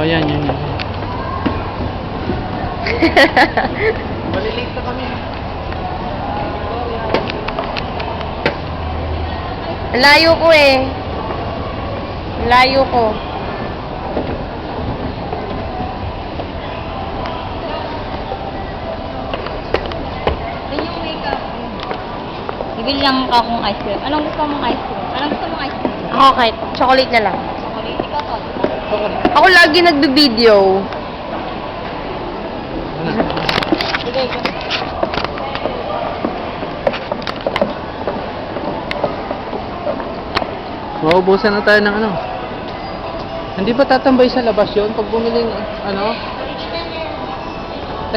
Oh, yan. Malilate na kami. Layo ko eh. Layo ko. Yung makeup. Bibili lang akong ice cream. Anong gusto mong ice cream? Anong gusto mong ice cream? Ako kahit chocolate na lang. Chocolate. Ikaw to. Ako lagi nagbe-video. Bigay ko. Maubusan na tayo ng ano. Hindi ba tatambay sa labas yun pag bumili ng ano?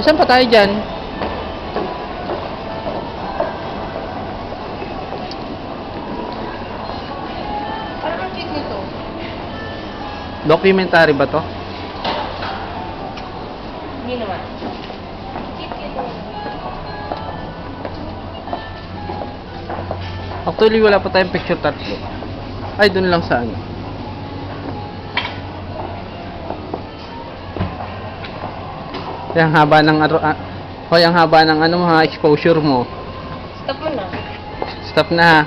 Saan pa tayo dyan? Parang ang cute nito. Documentary ba to? Hindi naman. Actually, wala pa tayong picture tatlo. Ay, dun lang sa ano. Ang haba ng hoy, ang haba ng ano, mga exposure mo. Stop mo na. Stop na ha.